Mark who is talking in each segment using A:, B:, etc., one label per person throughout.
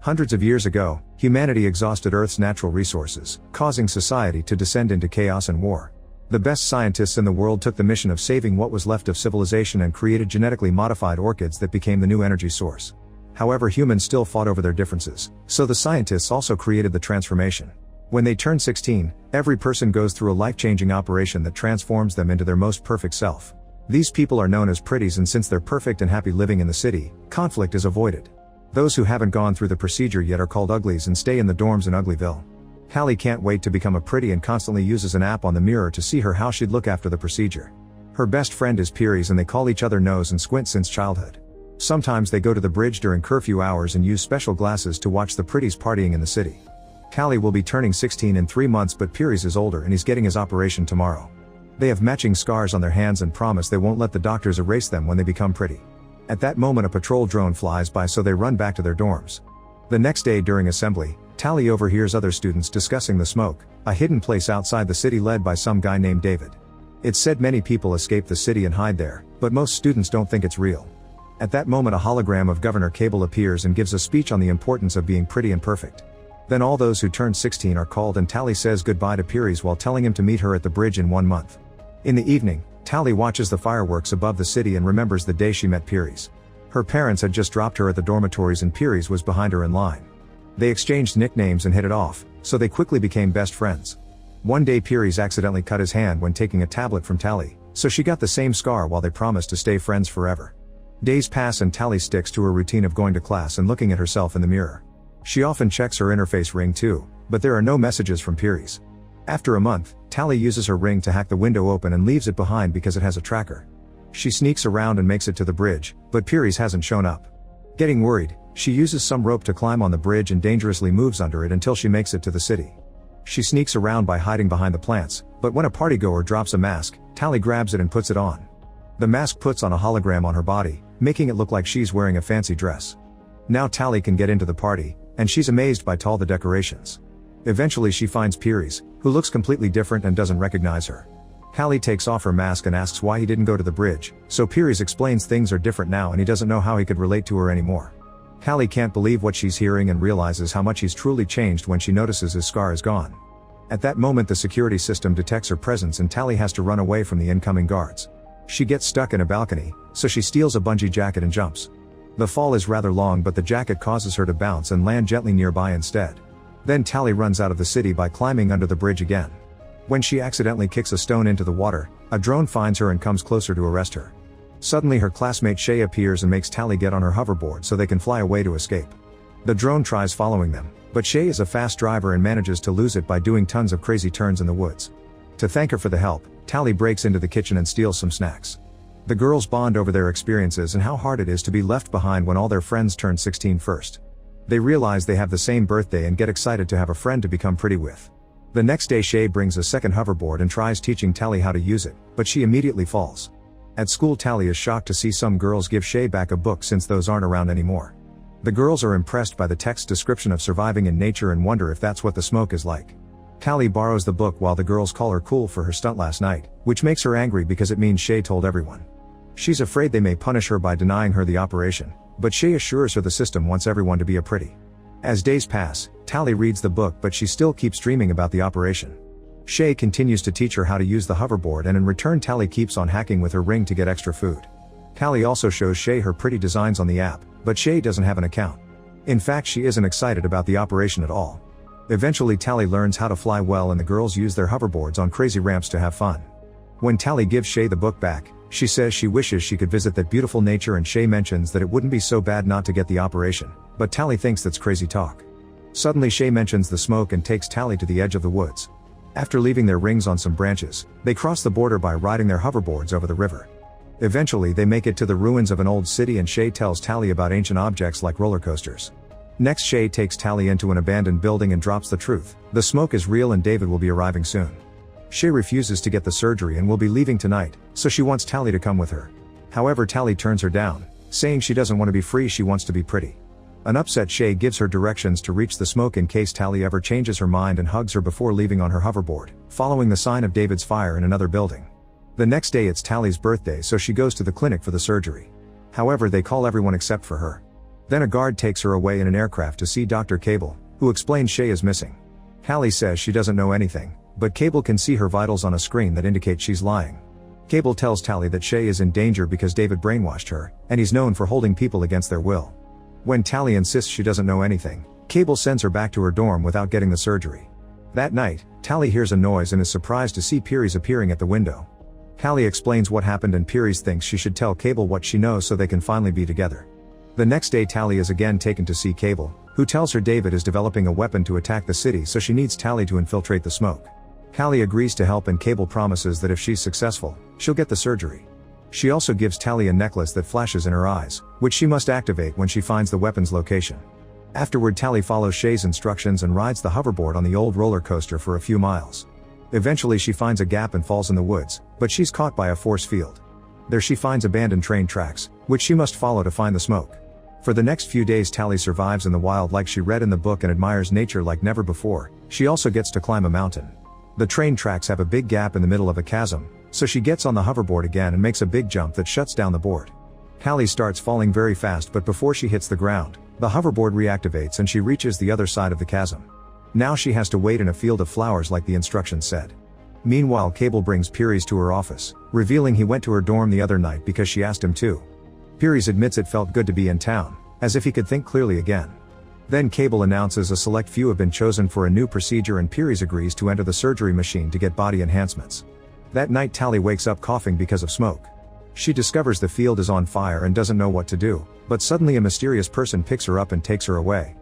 A: Hundreds of years ago, humanity exhausted Earth's natural resources, causing society to descend into chaos and war. The best scientists in the world took the mission of saving what was left of civilization and created genetically modified orchids that became the new energy source. However, humans still fought over their differences, so the scientists also created the transformation. When they turn 16, every person goes through a life-changing operation that transforms them into their most perfect self. These people are known as pretties, and since they're perfect and happy living in the city, conflict is avoided. Those who haven't gone through the procedure yet are called uglies and stay in the dorms in Uglyville. Callie can't wait to become a pretty and constantly uses an app on the mirror to see how she'd look after the procedure. Her best friend is Piries, and they call each other Nose and Squint since childhood. Sometimes they go to the bridge during curfew hours and use special glasses to watch the pretties partying in the city. Callie will be turning 16 in 3 months, but Piries is older and he's getting his operation tomorrow. They have matching scars on their hands and promise they won't let the doctors erase them when they become pretty. At that moment a patrol drone flies by, so they run back to their dorms. The next day during assembly, Tally overhears other students discussing the smoke, a hidden place outside the city led by some guy named David. It's said many people escape the city and hide there, but most students don't think it's real. At that moment a hologram of Governor Cable appears and gives a speech on the importance of being pretty and perfect. Then all those who turned 16 are called, and Tally says goodbye to Piries while telling him to meet her at the bridge in 1 month. In the evening, Tally watches the fireworks above the city and remembers the day she met Piries. Her parents had just dropped her at the dormitories and Piries was behind her in line. They exchanged nicknames and hit it off, so they quickly became best friends. One day Piries accidentally cut his hand when taking a tablet from Tally, so she got the same scar while they promised to stay friends forever. Days pass and Tally sticks to her routine of going to class and looking at herself in the mirror. She often checks her interface ring too, but there are no messages from Piries. After a month, Tally uses her ring to hack the window open and leaves it behind because it has a tracker. She sneaks around and makes it to the bridge, but Piries hasn't shown up. Getting worried, she uses some rope to climb on the bridge and dangerously moves under it until she makes it to the city. She sneaks around by hiding behind the plants, but when a partygoer drops a mask, Tally grabs it and puts it on. The mask puts on a hologram on her body, making it look like she's wearing a fancy dress. Now Tally can get into the party, and she's amazed by all the decorations. Eventually she finds Piries, who looks completely different and doesn't recognize her. Callie takes off her mask and asks why he didn't go to the bridge, so Piries explains things are different now and he doesn't know how he could relate to her anymore. Callie can't believe what she's hearing and realizes how much he's truly changed when she notices his scar is gone. At that moment the security system detects her presence and Tally has to run away from the incoming guards. She gets stuck in a balcony, so she steals a bungee jacket and jumps. The fall is rather long, but the jacket causes her to bounce and land gently nearby instead. Then Tally runs out of the city by climbing under the bridge again. When she accidentally kicks a stone into the water, a drone finds her and comes closer to arrest her. Suddenly her classmate Shay appears and makes Tally get on her hoverboard so they can fly away to escape. The drone tries following them, but Shay is a fast driver and manages to lose it by doing tons of crazy turns in the woods. To thank her for the help, Tally breaks into the kitchen and steals some snacks. The girls bond over their experiences and how hard it is to be left behind when all their friends turn 16 first. They realize they have the same birthday and get excited to have a friend to become pretty with. The next day Shay brings a second hoverboard and tries teaching Tally how to use it, but she immediately falls. At school Tally is shocked to see some girls give Shay back a book since those aren't around anymore. The girls are impressed by the text description of surviving in nature and wonder if that's what the smoke is like. Tally borrows the book while the girls call her cool for her stunt last night, which makes her angry because it means Shay told everyone. She's afraid they may punish her by denying her the operation, but Shay assures her the system wants everyone to be a pretty. As days pass, Tally reads the book but she still keeps dreaming about the operation. Shay continues to teach her how to use the hoverboard and in return Tally keeps on hacking with her ring to get extra food. Tally also shows Shay her pretty designs on the app, but Shay doesn't have an account. In fact she isn't excited about the operation at all. Eventually Tally learns how to fly well and the girls use their hoverboards on crazy ramps to have fun. When Tally gives Shay the book back, she says she wishes she could visit that beautiful nature and Shay mentions that it wouldn't be so bad not to get the operation, but Tally thinks that's crazy talk. Suddenly Shay mentions the smoke and takes Tally to the edge of the woods. After leaving their rings on some branches, they cross the border by riding their hoverboards over the river. Eventually they make it to the ruins of an old city and Shay tells Tally about ancient objects like roller coasters. Next Shay takes Tally into an abandoned building and drops the truth: the smoke is real and David will be arriving soon. Shay refuses to get the surgery and will be leaving tonight, so she wants Tally to come with her. However Tally turns her down, saying she doesn't want to be free, she wants to be pretty. An upset Shay gives her directions to reach the smoke in case Tally ever changes her mind and hugs her before leaving on her hoverboard, following the sign of David's fire in another building. The next day it's Tally's birthday so she goes to the clinic for the surgery. However they call everyone except for her. Then a guard takes her away in an aircraft to see Dr. Cable, who explains Shay is missing. Hallie says she doesn't know anything, but Cable can see her vitals on a screen that indicates she's lying. Cable tells Tally that Shay is in danger because David brainwashed her, and he's known for holding people against their will. When Tally insists she doesn't know anything, Cable sends her back to her dorm without getting the surgery. That night, Tally hears a noise and is surprised to see Piries appearing at the window. Hallie explains what happened and Piries thinks she should tell Cable what she knows so they can finally be together. The next day Tally is again taken to see Cable, who tells her David is developing a weapon to attack the city, so she needs Tally to infiltrate the smoke. Hallie agrees to help and Cable promises that if she's successful, she'll get the surgery. She also gives Tally a necklace that flashes in her eyes, which she must activate when she finds the weapon's location. Afterward Tally follows Shay's instructions and rides the hoverboard on the old roller coaster for a few miles. Eventually she finds a gap and falls in the woods, but she's caught by a force field. There she finds abandoned train tracks, which she must follow to find the smoke. For the next few days Tally survives in the wild like she read in the book and admires nature like never before. She also gets to climb a mountain. The train tracks have a big gap in the middle of a chasm, so she gets on the hoverboard again and makes a big jump that shuts down the board. Hallie starts falling very fast, but before she hits the ground, the hoverboard reactivates and she reaches the other side of the chasm. Now she has to wait in a field of flowers like the instructions said. Meanwhile Cable brings Piries to her office, revealing he went to her dorm the other night because she asked him to. Piries admits it felt good to be in town, as if he could think clearly again. Then Cable announces a select few have been chosen for a new procedure and Piries agrees to enter the surgery machine to get body enhancements. That night Tally wakes up coughing because of smoke. She discovers the field is on fire and doesn't know what to do, but suddenly a mysterious person picks her up and takes her away.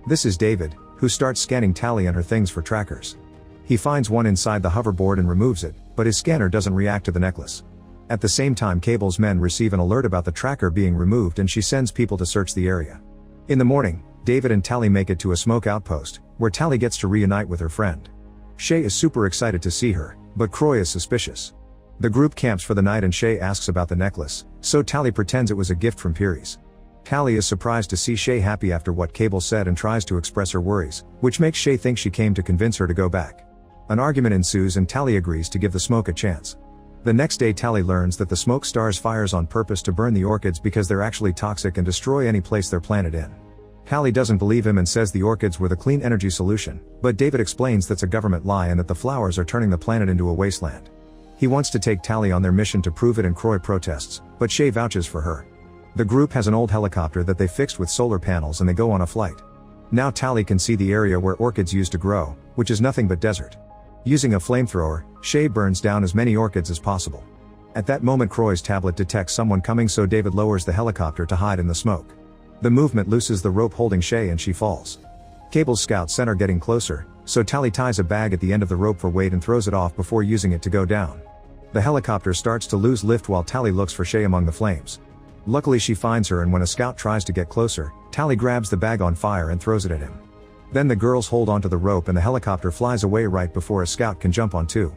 A: This is David, who starts scanning Tally and her things for trackers. He finds one inside the hoverboard and removes it, but his scanner doesn't react to the necklace. At the same time Cable's men receive an alert about the tracker being removed and she sends people to search the area. In the morning, David and Tally make it to a smoke outpost, where Tally gets to reunite with her friend. Shay is super excited to see her, but Croy is suspicious. The group camps for the night and Shay asks about the necklace, so Tally pretends it was a gift from Piries. Tally is surprised to see Shay happy after what Cable said and tries to express her worries, which makes Shay think she came to convince her to go back. An argument ensues and Tally agrees to give the smoke a chance. The next day Tally learns that the smoke stars fires on purpose to burn the orchids because they're actually toxic and destroy any place they're planted in. Hallie doesn't believe him and says the orchids were the clean energy solution, but David explains that's a government lie and that the flowers are turning the planet into a wasteland. He wants to take Tally on their mission to prove it and Croy protests, but Shay vouches for her. The group has an old helicopter that they fixed with solar panels and they go on a flight. Now Tally can see the area where orchids used to grow, which is nothing but desert. Using a flamethrower, Shay burns down as many orchids as possible. At that moment Croy's tablet detects someone coming, so David lowers the helicopter to hide in the smoke. The movement looses the rope holding Shay and she falls. Cable's scouts scent her getting closer, so Tally ties a bag at the end of the rope for weight and throws it off before using it to go down. The helicopter starts to lose lift while Tally looks for Shay among the flames. Luckily she finds her, and when a scout tries to get closer, Tally grabs the bag on fire and throws it at him. Then the girls hold onto the rope and the helicopter flies away right before a scout can jump on too.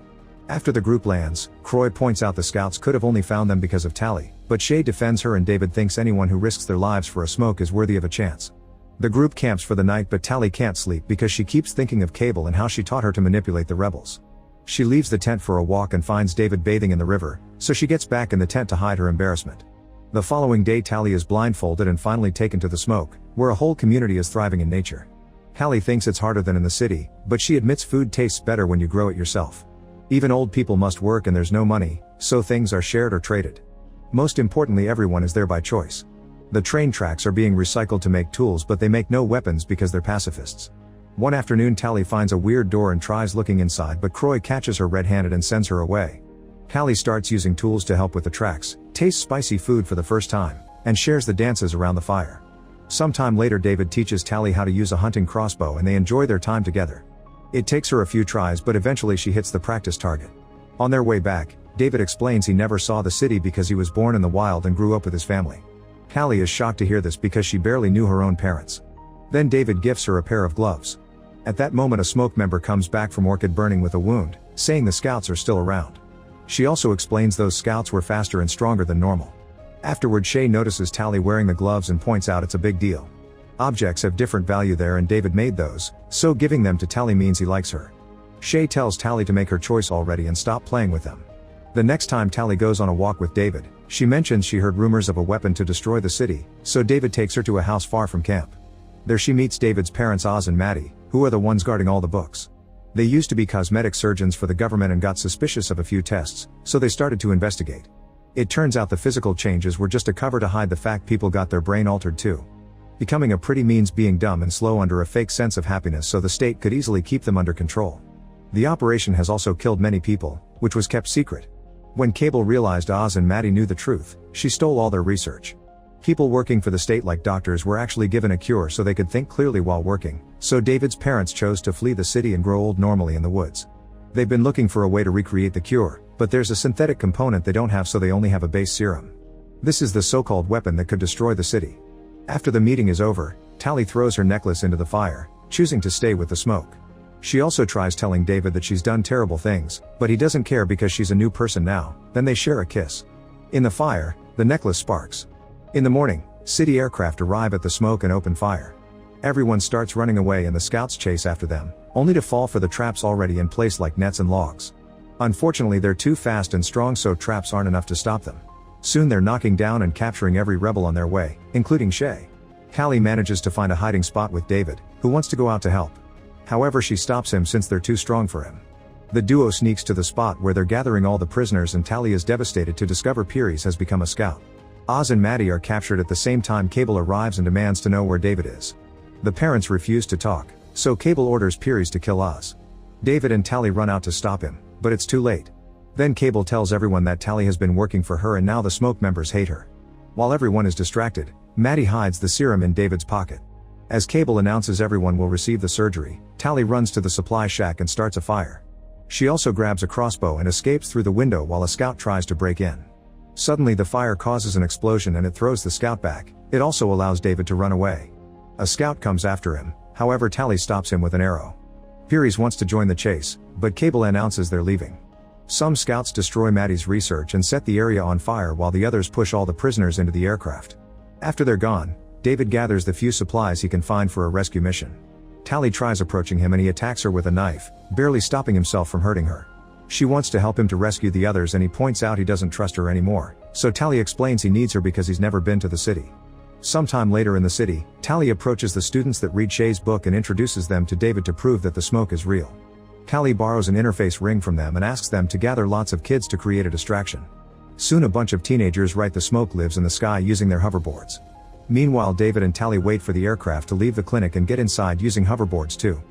A: After the group lands, Croy points out the scouts could have only found them because of Tally, but Shay defends her and David thinks anyone who risks their lives for a smoke is worthy of a chance. The group camps for the night, but Tally can't sleep because she keeps thinking of Cable and how she taught her to manipulate the rebels. She leaves the tent for a walk and finds David bathing in the river, so she gets back in the tent to hide her embarrassment. The following day Tally is blindfolded and finally taken to the smoke, where a whole community is thriving in nature. Hallie thinks it's harder than in the city, but she admits food tastes better when you grow it yourself. Even old people must work and there's no money, so things are shared or traded. Most importantly, everyone is there by choice. The train tracks are being recycled to make tools, but they make no weapons because they're pacifists. One afternoon Tally finds a weird door and tries looking inside, but Croy catches her red-handed and sends her away. Hallie starts using tools to help with the tracks, tastes spicy food for the first time, and shares the dances around the fire. Sometime later David teaches Tally how to use a hunting crossbow and they enjoy their time together. It takes her a few tries, but eventually she hits the practice target. On their way back, David explains he never saw the city because he was born in the wild and grew up with his family. Hallie is shocked to hear this because she barely knew her own parents. Then David gifts her a pair of gloves. At that moment a smoke member comes back from orchid burning with a wound, saying the scouts are still around. She also explains those scouts were faster and stronger than normal. Afterward Shay notices Tally wearing the gloves and points out it's a big deal. Objects have different value there and David made those, so giving them to Tally means he likes her. Shay tells Tally to make her choice already and stop playing with them. The next time Tally goes on a walk with David, she mentions she heard rumors of a weapon to destroy the city, so David takes her to a house far from camp. There she meets David's parents Oz and Maddie, who are the ones guarding all the books. They used to be cosmetic surgeons for the government and got suspicious of a few tests, so they started to investigate. It turns out the physical changes were just a cover to hide the fact people got their brain altered too. Becoming a pretty means being dumb and slow under a fake sense of happiness so the state could easily keep them under control. The operation has also killed many people, which was kept secret. When Cable realized Oz and Maddie knew the truth, she stole all their research. People working for the state like doctors were actually given a cure so they could think clearly while working, so David's parents chose to flee the city and grow old normally in the woods. They've been looking for a way to recreate the cure, but there's a synthetic component they don't have, so they only have a base serum. This is the so-called weapon that could destroy the city. After the meeting is over, Tally throws her necklace into the fire, choosing to stay with the smoke. She also tries telling David that she's done terrible things, but he doesn't care because she's a new person now. Then they share a kiss. In the fire, the necklace sparks. In the morning, city aircraft arrive at the smoke and open fire. Everyone starts running away and the scouts chase after them, only to fall for the traps already in place like nets and logs. Unfortunately, they're too fast and strong, so traps aren't enough to stop them. Soon they're knocking down and capturing every rebel on their way, including Shay. Callie manages to find a hiding spot with David, who wants to go out to help. However, she stops him since they're too strong for him. The duo sneaks to the spot where they're gathering all the prisoners, and Tally is devastated to discover Pieris has become a scout. Oz and Maddie are captured at the same time. Cable arrives and demands to know where David is. The parents refuse to talk, so Cable orders Pieris to kill Oz. David and Tally run out to stop him, but it's too late. Then Cable tells everyone that Tally has been working for her and now the smoke members hate her. While everyone is distracted, Maddie hides the serum in David's pocket. As Cable announces everyone will receive the surgery, Tally runs to the supply shack and starts a fire. She also grabs a crossbow and escapes through the window while a scout tries to break in. Suddenly the fire causes an explosion and it throws the scout back. It also allows David to run away. A scout comes after him, however Tally stops him with an arrow. Pieris wants to join the chase, but Cable announces they're leaving. Some scouts destroy Maddie's research and set the area on fire while the others push all the prisoners into the aircraft. After they're gone, David gathers the few supplies he can find for a rescue mission. Tally tries approaching him and he attacks her with a knife, barely stopping himself from hurting her. She wants to help him to rescue the others and he points out he doesn't trust her anymore, so Tally explains he needs her because he's never been to the city. Sometime later in the city, Tally approaches the students that read Shay's book and introduces them to David to prove that the smoke is real. Tally borrows an interface ring from them and asks them to gather lots of kids to create a distraction. Soon a bunch of teenagers write the smoke lives in the sky using their hoverboards. Meanwhile, David and Tally wait for the aircraft to leave the clinic and get inside using hoverboards too.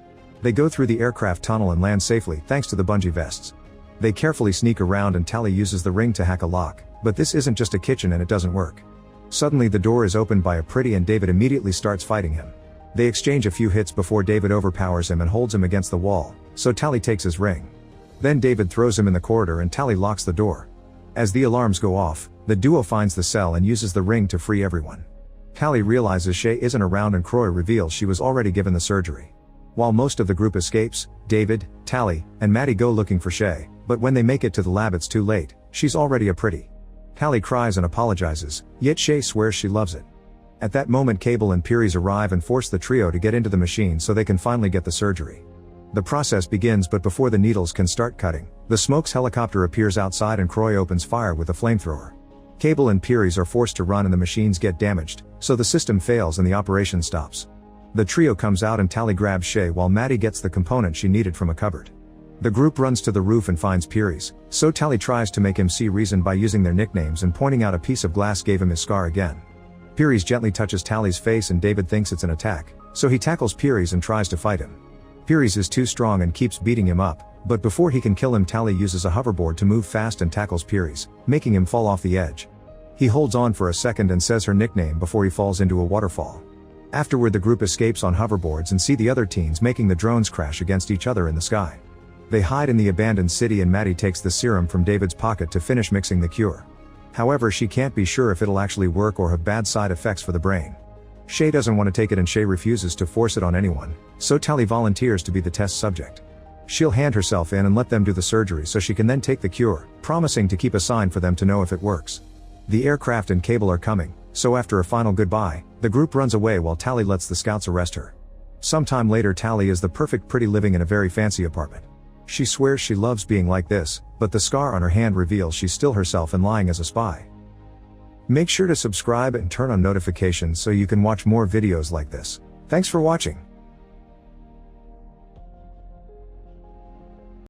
A: They go through the aircraft tunnel and land safely thanks to the bungee vests. They carefully sneak around and Tally uses the ring to hack a lock, but this isn't just a kitchen and it doesn't work. Suddenly the door is opened by a pretty and David immediately starts fighting him. They exchange a few hits before David overpowers him and holds him against the wall, so Tally takes his ring. Then David throws him in the corridor and Tally locks the door. As the alarms go off, the duo finds the cell and uses the ring to free everyone. Tally realizes Shay isn't around and Croy reveals she was already given the surgery. While most of the group escapes, David, Tally, and Maddie go looking for Shay, but when they make it to the lab it's too late. She's already a pretty. Tally cries and apologizes, yet Shay swears she loves it. At that moment Cable and Pieris arrive and force the trio to get into the machine so they can finally get the surgery. The process begins, but before the needles can start cutting, the Smoke's helicopter appears outside and Croy opens fire with a flamethrower. Cable and Pieris are forced to run and the machines get damaged, so the system fails and the operation stops. The trio comes out and Tally grabs Shay while Maddie gets the component she needed from a cupboard. The group runs to the roof and finds Pieris, so Tally tries to make him see reason by using their nicknames and pointing out a piece of glass gave him his scar again. Pieris gently touches Tally's face and David thinks it's an attack, so he tackles Pieris and tries to fight him. Pieris is too strong and keeps beating him up, but before he can kill him Tally uses a hoverboard to move fast and tackles Pieris, making him fall off the edge. He holds on for a second and says her nickname before he falls into a waterfall. Afterward the group escapes on hoverboards and see the other teens making the drones crash against each other in the sky. They hide in the abandoned city and Maddie takes the serum from David's pocket to finish mixing the cure. However, she can't be sure if it'll actually work or have bad side effects for the brain. Shay doesn't want to take it and Shay refuses to force it on anyone, so Tally volunteers to be the test subject. She'll hand herself in and let them do the surgery so she can then take the cure, promising to keep a sign for them to know if it works. The aircraft and Cable are coming, so after a final goodbye, the group runs away while Tally lets the scouts arrest her. Sometime later Tally is the perfect pretty living in a very fancy apartment. She swears she loves being like this, but the scar on her hand reveals she's still herself and lying as a spy. Make sure to subscribe and turn on notifications so you can watch more videos like this. Thanks for watching.